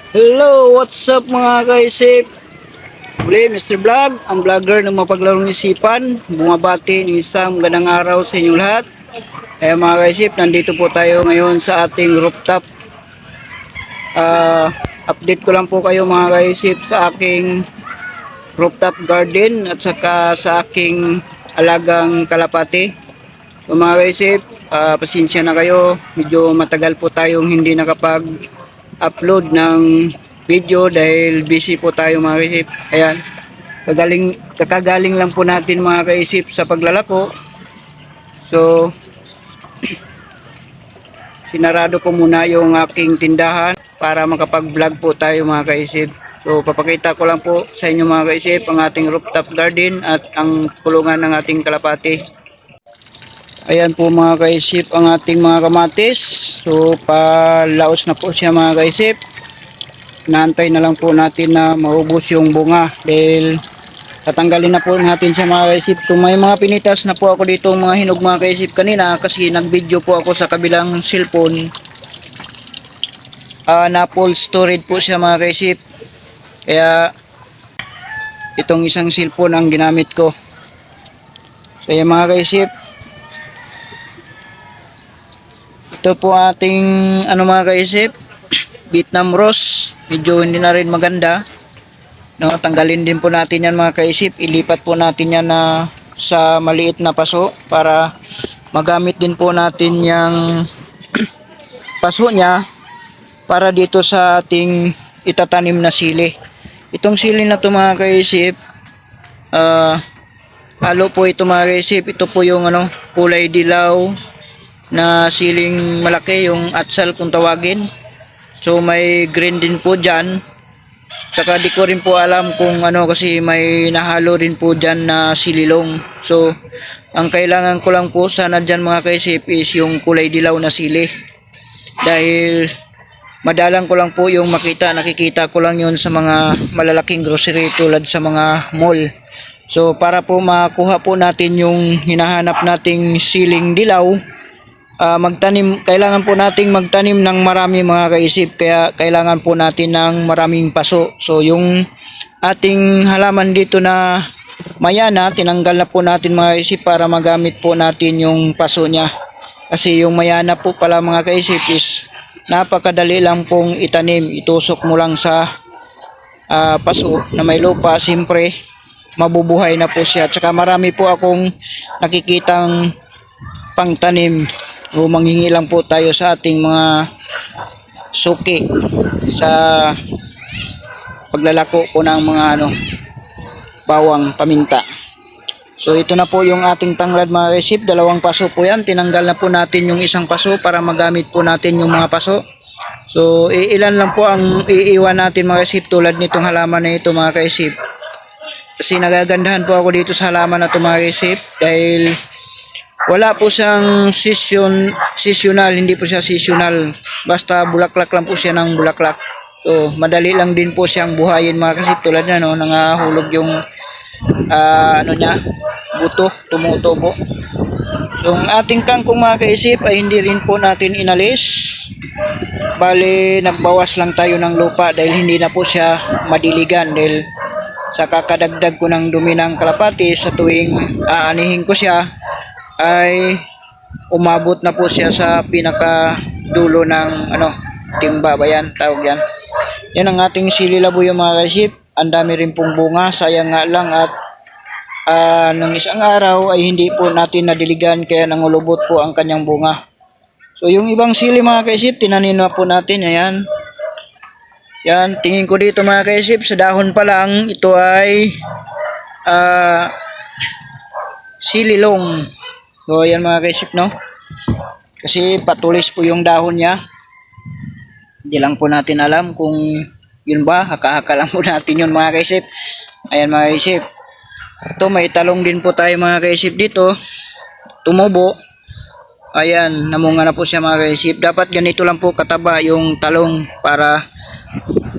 Hello, what's up mga kaisip? Muli, Mr. Vlog, ang vlogger ng mapaglarong isipan. Bumabati ng isang magandang araw sa inyo lahat. Mga kaisip, nandito po tayo ngayon sa ating rooftop. Update ko lang po kayo mga kaisip sa aking rooftop garden at saka sa aking alagang kalapati. So mga kaisip, pasensya na kayo. Medyo matagal po tayong hindi nakapag-upload ng video dahil busy po tayo mga kaisip. Ayan, kakagaling lang po natin mga kaisip sa paglalako. So sinarado ko muna yung aking tindahan para makapag-vlog po tayo mga kaisip. So papakita ko lang po sa inyo mga kaisip ang ating rooftop garden at ang kulungan ng ating kalapati. Ayan po mga kaisip ang ating mga kamatis. So palaos na po siya mga kaisip. Naantay na lang po natin na maubos yung bunga dahil tatanggalin na po natin siya mga kaisip. So may mga pinitas na po ako dito mga hinog mga kaisip kanina kasi nag-video po ako sa kabilang cellphone. Na full storage po siya mga kaisip. Kaya itong isang cellphone ang ginamit ko. So yan mga kaisip. Ito po ating mga kaisip, Vietnam Rose. Medyo hindi na rin maganda. No, tanggalin din po natin yan mga kaisip. Ilipat po natin yan sa maliit na paso para magamit din po natin yung paso niya para dito sa ating itatanim na sili. Itong sili na to mga kaisip, halo po ito mga kaisip. Ito po yung kulay dilaw na siling malaki, yung atsal kung tawagin. So may green din po dyan. Tsaka di ko rin po alam kung kasi may nahalo rin po dyan na sililong. So ang kailangan ko lang po sana dyan mga kaisip is yung kulay dilaw na sili. Dahil madalang ko lang po yung nakikita ko lang yun sa mga malalaking grocery tulad sa mga mall. So para po makuha po natin yung hinahanap nating siling dilaw, kailangan po nating magtanim ng marami mga kaisip, kaya kailangan po natin ng maraming paso. So yung ating halaman dito na mayana, tinanggal na po natin mga kaisip para magamit po natin yung paso niya. Kasi yung mayana po pala mga kaisip is napakadali lang pong itanim. Itusok mo lang sa paso na may lupa, siyempre mabubuhay na po siya. Tsaka marami po akong nakikitang pangtanim. O manghingi lang po tayo sa ating mga suki sa paglalako po ng mga bawang paminta. So ito na po yung ating tanglad mga kaisip, dalawang paso po yan. Tinanggal na po natin yung isang paso para magamit po natin yung mga paso. So ilan lang po ang iiwan natin mga kaisip tulad nitong halaman na ito mga kaisip. Kasi nagagandahan po ako dito sa halaman na ito mga kaisip dahil wala po siyang seasonal, hindi po siya seasonal. Basta bulaklak lang po siya ng bulaklak. So madali lang din po siyang buhayin mga kaisip tulad na nangahulog yung niya, buto, tumutubo. So ang ating kangkong mga kaisip ay hindi rin po natin inalis. Bali nagbawas lang tayo ng lupa dahil hindi na po siya madiligan dahil sa kakadagdag ko ng dumi ng kalapati sa tuwing aanihin ko siya ay umabot na po siya sa pinaka dulo ng timba ba yan tawag yan. Yan ang ating sili labuyo mga kaisip. Ang dami rin pong bunga, sayang nga lang at nung isang araw ay hindi po natin nadiligan kaya nangulubot po ang kanyang bunga. So yung ibang sili mga kaisip tinanim na po natin. Ayan, yan tingin ko dito mga kaisip sa dahon pa lang ito ay sililong. So ayan mga kaisip kasi patulis po yung dahon niya. Hindi lang po natin alam kung yun ba, haka-haka lang po natin yun mga kaisip. Ayan mga kaisip, ito may talong din po tayo mga kaisip dito, tumubo. Ayan, namunga na po siya mga kaisip. Dapat ganito lang po kataba yung talong para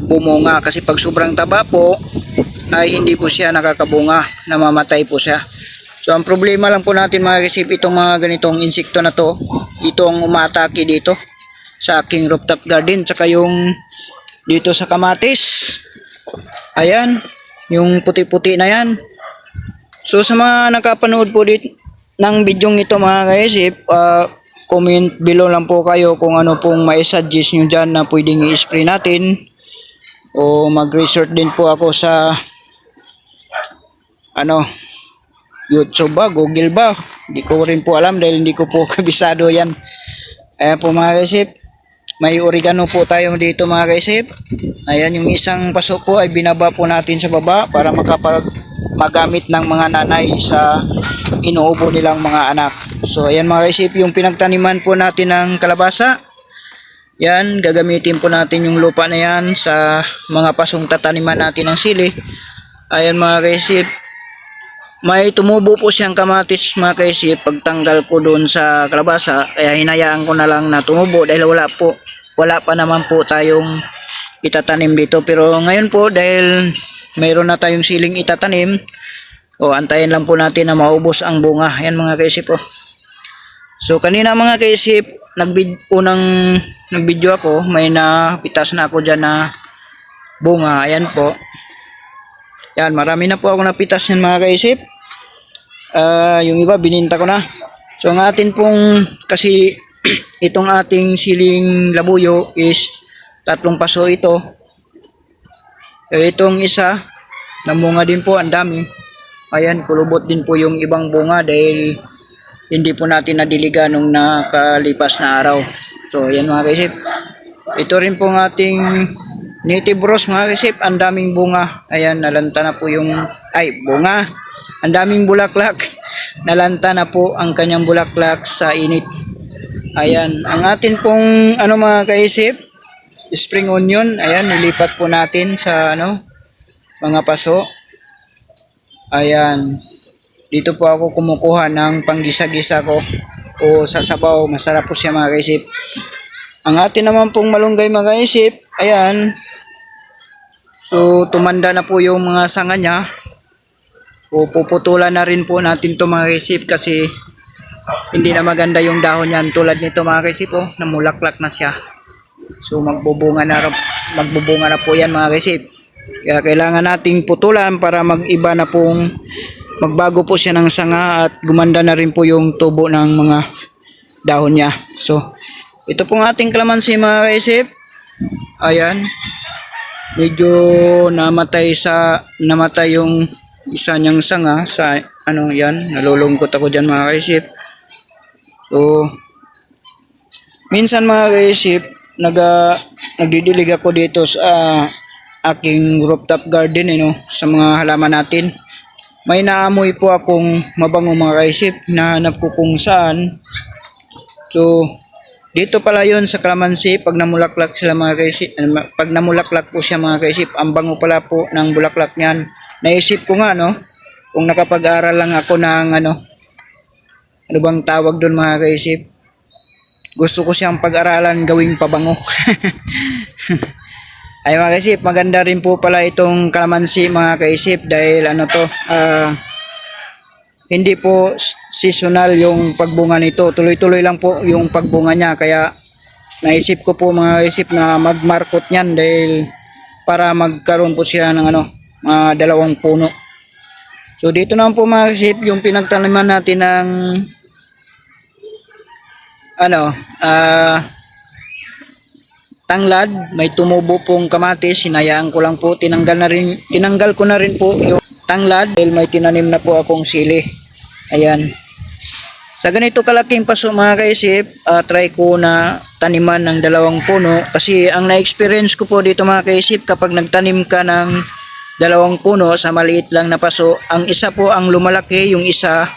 bumunga, kasi pag sobrang taba po ay hindi po siya nakakabunga, namamatay po siya. So ang problema lang po natin mga kaisip, itong mga ganitong insekto na to, itong umatake dito sa aking rooftop garden. Tsaka yung dito sa kamatis. Ayan, yung puti-puti na yan. So sa mga nakapanood po dito ng video ito mga kaisip, comment below lang po kayo kung ano pong mai-suggest nyo dyan na pwedeng i-spray natin. O mag-research din po ako sa YouTube ba, Google ba? Hindi ko rin po alam dahil hindi ko po kabisado yan. Ayan po mga kaisip, may oregano po tayo dito mga kaisip. Ayan, yung isang paso po ay binaba po natin sa baba para magamit ng mga nanay sa inuubo nilang mga anak. So ayan mga kaisip, yung pinagtaniman po natin ng kalabasa. Yan, gagamitin po natin yung lupa na yan sa mga pasong tataniman natin ng sili. Ayan mga kaisip, may tumubo po siyang kamatis mga kaisip pagtanggal ko doon sa kalabasa, kaya hinayaan ko na lang na tumubo dahil wala pa naman po tayong itatanim dito. Pero ngayon po dahil mayroon na tayong siling itatanim, antayin lang po natin na maubos ang bunga. Ayan mga kaisip po. So kanina mga kaisip, nagvideo ako, may napitas na ako dyan na bunga. Ayan po. Yan, marami na po ako napitas yan mga kaisip. Yung iba bininta ko na. So ang atin pong, kasi itong ating siling labuyo is 3 paso ito. Itong isa, namunga din po, ang dami. Ayan, kulubot din po yung ibang bunga dahil hindi po natin nadiligan nung nakalipas na araw. So ayan mga kaisip. Ito rin po ang ating native rose mga kaisip, ang daming bunga. Ayan, nalanta na po yung bunga. Ang daming bulaklak. Nalanta na po ang kanyang bulaklak sa init. Ayan, ang atin pong mga kaisip, spring onion. Ayan, nilipat po natin sa mga paso. Ayan. Dito po ako kumukuha ng panggisa-gisa ko o sa sabaw. Masarap po siya mga kaisip. Ang atin naman pong malunggay mga kaisip, ayan. So tumanda na po yung mga sanga niya. O puputulan na rin po natin to mga kaisip kasi hindi na maganda yung dahon niyan. Tulad nito mga kaisip, namulaklak na siya. So magbubunga na po yan mga kaisip. Kaya kailangan nating putulan para magbago po siya ng sanga at gumanda na rin po yung tubo ng mga dahon niya. So ito pong ating kalamansi mga kaisip. Ayan. Medyo namatay yung isa niyang sanga sa yan. Nalulungkot ako diyan mga kaisip. So minsan mga kaisip, nagdidilig ako dito sa aking rooftop garden sa mga halaman natin. May naamoy po akong mabango mga kaisip, nahanap ko kung saan. So dito pala yun sa kalamansi, pag namulaklak sila mga kaisip, pag namulaklak po siya mga kaisip, ang bango pala po ng bulaklak niyan. Naisip ko nga kung nakapag-aral lang ako ng ano bang tawag doon mga kaisip, gusto ko siyang pag-aralan gawing pabango. Ay mga kaisip, maganda rin po pala itong kalamansi mga kaisip dahil hindi po seasonal yung pagbunga nito. Tuloy-tuloy lang po yung pagbunga niya. Kaya naisip ko po mga kaisip na magmarkot niyan dahil para magkaroon po siya ng 2 puno. So dito naman po mga kaisip yung pinagtaniman natin ng tanglad. May tumubo pong kamatis, hinayaan ko lang po, tinanggal ko na rin po yung tanglad dahil may tinanim na po akong sili. Ayan. Sa ganito kalaking paso mga kaisip, try ko na taniman ng 2 puno kasi ang na-experience ko po dito mga kaisip, kapag nagtanim ka ng 2 puno sa maliit lang na paso, ang isa po ang lumalaki, yung isa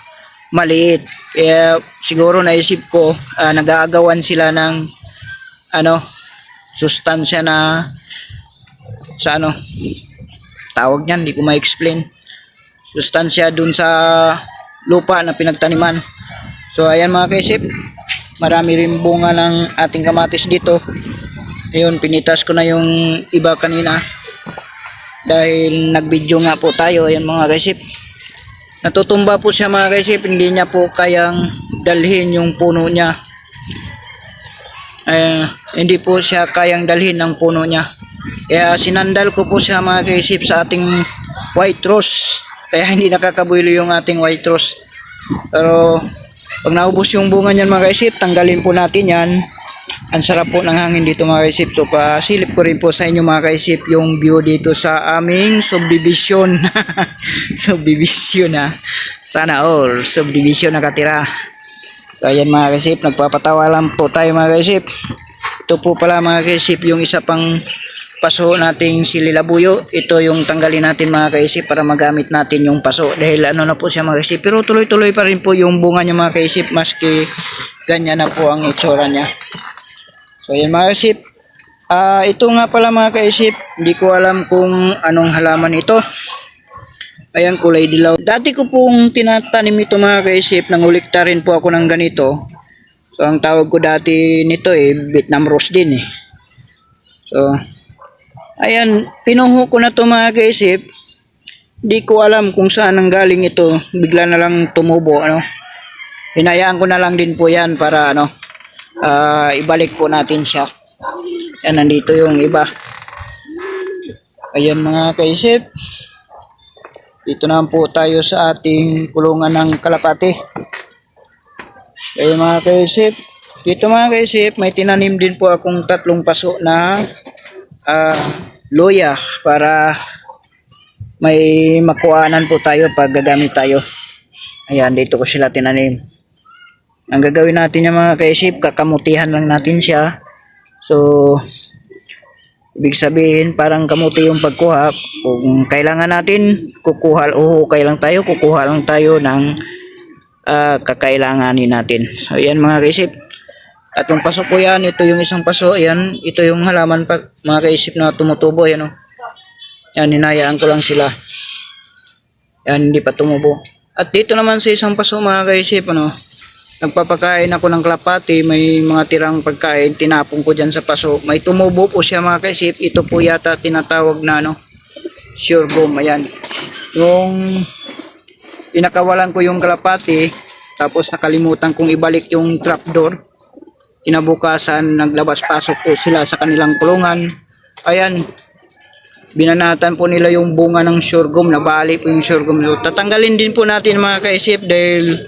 maliit. Kaya siguro naisip ko, nag-aagawan sila ng sustansya na sa tawag niyan, hindi ko ma-explain. Sustansya dun sa lupa na pinagtaniman. So ayan mga kaisip, marami rin bunga ng ating kamatis dito. Ayun, pinitas ko na yung iba kanina dahil nag-video nga po tayo. Ayan mga kaisip, natutumba po siya mga kaisip, hindi niya po kayang dalhin yung puno niya. Hindi po siya kayang dalhin ng puno niya. Kaya sinandal ko po siya mga kaisip sa ating white rose. Kaya hindi nakakabuelo yung ating white rose. Pero pag naubos yung bunga niyan mga kaisip, tanggalin po natin yan. Ang sarap po ng hangin dito mga kaisip. So pasilip ko rin po sa inyo mga kaisip yung view dito sa aming subdivision. Subdivision na. Sana all subdivision nakatira. So ayan mga kaisip, nagpapatawa lang po tayo mga kaisip. Ito po pala mga kaisip yung isa pang paso nating sililabuyo. Ito yung tanggalin natin mga kaisip para magamit natin yung paso. Dahil ano na po siya mga kaisip. Pero tuloy-tuloy pa rin po yung bunga niya mga kaisip. Maski ganyan na po ang itsura niya. So ayan mga kaisip. Ito nga pala mga kaisip. Hindi ko alam kung anong halaman ito. Ayan, kulay dilaw. Dati ko pong tinatanim ito mga kaisip. Nangulikta rin po ako ng ganito. So ang tawag ko dati nito Vietnam rose din eh. So ayan, pinuho ko na to mga kaisip. Di ko alam kung saan ang galing ito. Bigla na lang tumubo, ano. Hinayaan ko na lang din po yan para ano, ibalik po natin siya. Yan, nandito yung iba. Ayan mga kaisip. Dito naman po tayo sa ating kulungan ng kalapati. Ayan mga kaisip. Dito mga kaisip, may tinanim din po akong 3 paso na loya para may makuhanan po tayo pag gagamit tayo. Ayan, dito ko sila tinanim. Ang gagawin natin yung mga kaisip, kakamutihan lang natin siya. So ibig sabihin parang kamuti yung pagkuha. Kung kailangan natin kukuha o hukay lang tayo, kukuha lang tayo ng kakailanganin natin. So ayan mga kaisip. At yung paso po yan, ito yung isang paso, ayan, ito yung halaman pa, mga kaisip na tumutubo, ayan o. Yan, hinayaan ko lang sila. Yan, hindi pa tumubo. At dito naman sa isang paso mga kaisip, ano, nagpapakain ako ng kalapati, may mga tirang pagkain, tinapon ko dyan sa paso. May tumubo po siya mga kaisip, ito po yata tinatawag na ano, sorghum, ayan. Yung pinakawalan ko yung kalapati, tapos nakalimutan kong ibalik yung trapdoor. Kinabukasan naglabas-pasok po sila sa kanilang kulungan. Ayan, binanatan po nila yung bunga ng sorghum, nabali po yung sorghum. So, tatanggalin din po natin mga kaisip dahil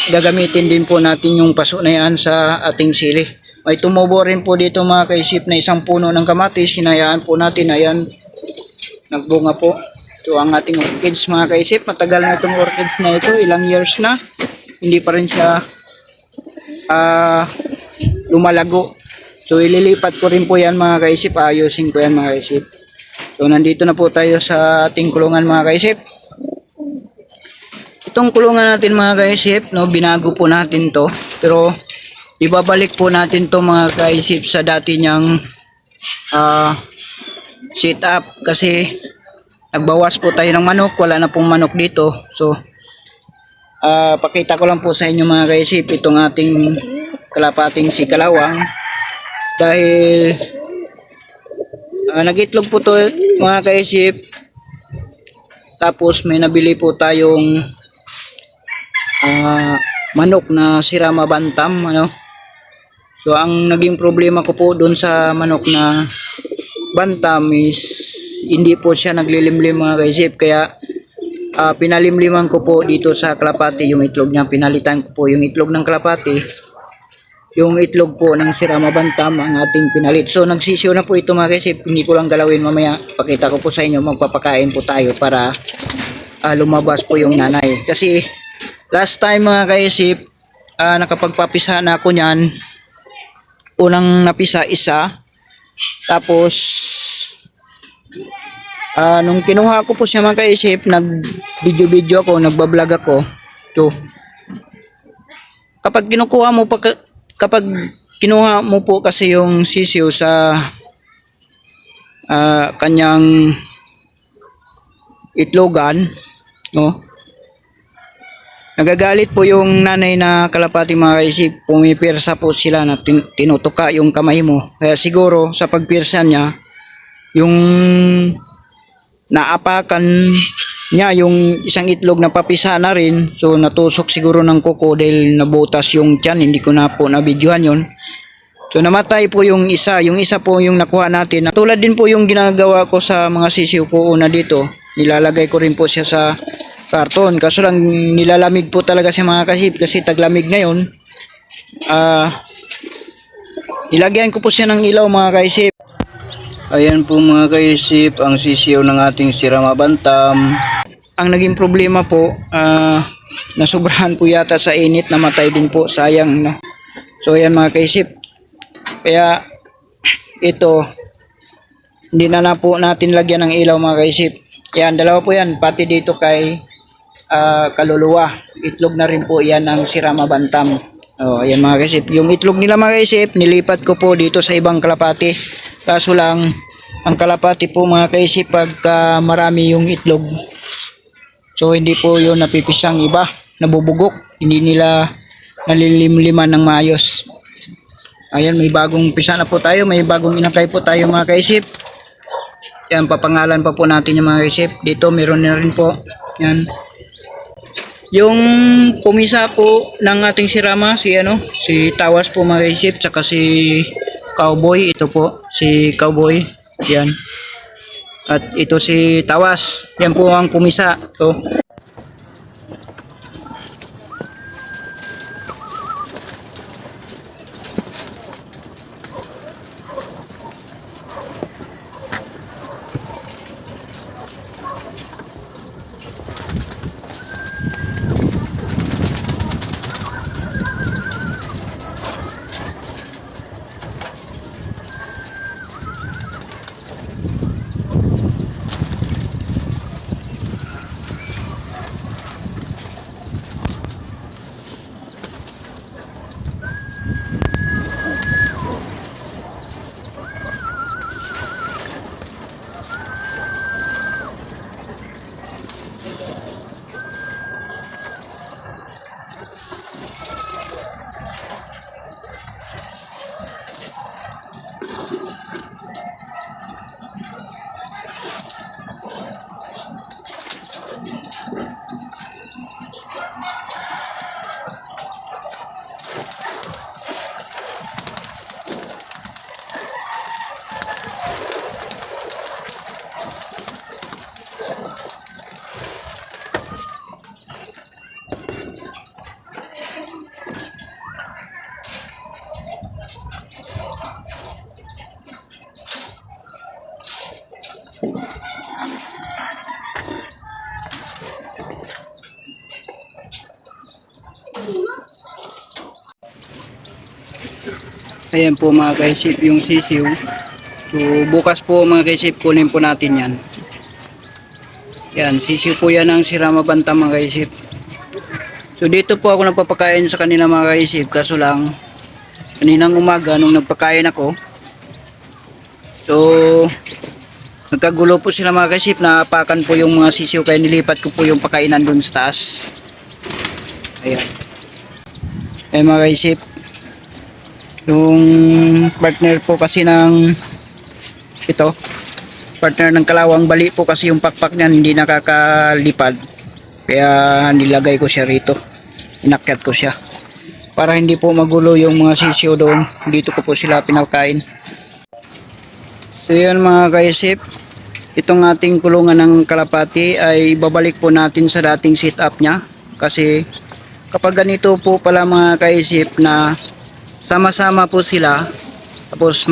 gagamitin din po natin yung paso na yan sa ating sili. May tumubo rin po dito mga kaisip na isang puno ng kamatis, sinayaan po natin, ayan, nagbunga po. So ang ating orchids mga kaisip, matagal na itong orchids na ito, ilang years na, hindi pa rin siya lumalago. So ililipat ko rin po yan mga kaisip, ayusin ko yan mga kaisip. So nandito na po tayo sa ating kulungan mga kaisip. Itong kulungan natin mga kaisip, no, binago po natin to, pero ibabalik po natin to mga kaisip sa dati niyang setup kasi nagbawas po tayo ng manok, wala na pong manok dito. So pakita ko lang po sa inyo mga kaisip itong ating kalapating si Kalawang dahil nag-itlog po to mga kaisip, tapos may nabili po tayong manok na Sirama Bantam, ano. So ang naging problema ko po doon sa manok na Bantam is hindi po siya naglilimlim mga kaisip, kaya pinalimliman ko po dito sa kalapati yung itlog niya. Pinalitan ko po yung itlog ng kalapati, yung itlog po ng Sirama Bantam ang ating pinalit. So nagsisiyo na po ito mga kaisip, hindi ko lang galawin mamaya, pakita ko po sa inyo, magpapakain po tayo para lumabas po yung nanay. Kasi last time mga kaisip, nakapagpapisa na ako nyan. Unang napisa isa, tapos nung kinuha ko po siya mga kaisip, nag video ako, nagbablog ako. So kapag kinuha mo po kasi yung sisiw sa kanyang itlogan, no, nagagalit po yung nanay na kalapati mga kaisip, pumipirsa po sila na tinutuka yung kamay mo. Kaya siguro sa pagpirsa niya, yung naapakan niya yung isang itlog na papisa na rin, so natusok siguro ng kuko dahil nabutas yung tiyan, hindi ko na po nabidyohan yun. So namatay po yung isa po yung nakuha natin. Tulad din po yung ginagawa ko sa mga sisiw ko una dito. Nilalagay ko rin po siya sa karton. Kaso lang nilalamig po talaga si mga kasip kasi taglamig ngayon. Nilagyan ko po siya ng ilaw mga kaisip. Ayan po mga kaisip ang sisiw ng ating sirama bantam. Ang naging problema po, nasubrahan po yata sa init, namatay din po, sayang no. So ayan mga kaisip. Kaya ito hindi na po natin lagyan ng ilaw mga kaisip. Yan, dalawa po yan, pati dito kay kaluluwa. Itlog na rin po yan ng sirama bantam. Oh, ayan mga kaisip. Yung itlog nila mga kaisip, nilipat ko po dito sa ibang kalapati. Kaso lang, ang kalapati po mga kaisip, pagka marami yung itlog, so hindi po yun napipisang iba, nabubugok. Hindi nila nalilimliman ng maayos. Ayan, may bagong pisa na po tayo, may bagong inakay po tayo mga kaisip. Yan, papangalan pa po natin yung mga kaisip. Dito meron na rin po. Yan. Yung pumisa po ng ating sirama, si Tawas po mga kaisip, tsaka si Cowboy, ito po, si Cowboy. Yan. At ito si Tawas. Yan po ang pumisa. So, ayan po mga kaisip yung sisiw. So bukas po mga kaisip, kunin po natin yan. Yan, sisiw po yan ng sirama bantam mga kaisip. So dito po ako nagpapakain sa kanila mga kaisip. Kaso lang, kaninang umaga nung nagpakain ako, so nagkagulo po sila mga kaisip, naapakan po yung mga sisiw, kaya nilipat ko po yung pakainan dun sa taas. Ayan. Ayan mga kaisip. Yung partner po kasi ng partner ng kalawang bali po kasi yung pakpak niyan, hindi nakakalipad. Kaya nilagay ko siya rito. Inakyat ko siya. Para hindi po magulo yung mga sisiw doon. Dito ko po sila pinakain. So yun mga kaisip. Itong ating kulungan ng kalapati ay babalik po natin sa dating setup niya. Kasi kapag ganito po pala mga kaisip na sama-sama po sila, tapos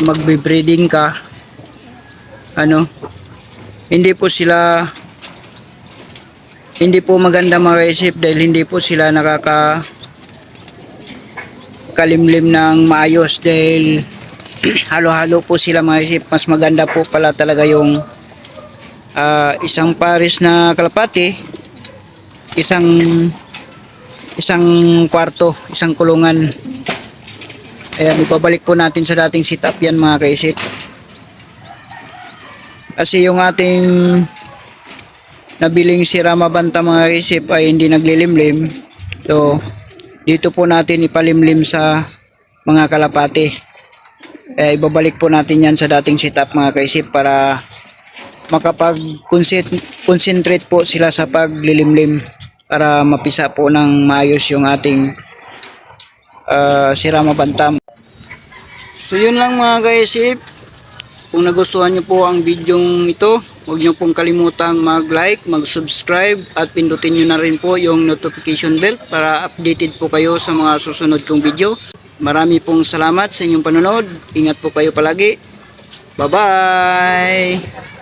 magbe-breeding ka, hindi po maganda mga kaisip, dahil hindi po sila nakakalimlim ng maayos, dahil halo-halo po sila mga kaisip. Mas maganda po pala talaga yung isang pares na kalapati, isang kwarto, isang kulungan. Ayan, ipabalik po natin sa dating setup yan mga kaisip. Kasi yung ating nabiling sirama bantam mga kaisip ay hindi naglilimlim. So dito po natin ipalimlim sa mga kalapati. Kaya ibabalik po natin yan sa dating setup mga kaisip para makapag-concentrate po sila sa paglilimlim, para mapisa po ng maayos yung ating si Rama Bantam. So yun lang mga kaisip. Kung nagustuhan nyo po ang video ito, huwag nyo pong kalimutang mag-like, mag-subscribe at pindutin nyo na rin po yung notification bell para updated po kayo sa mga susunod kong video. Marami pong salamat sa inyong panonood. Ingat po kayo palagi. Bye-bye!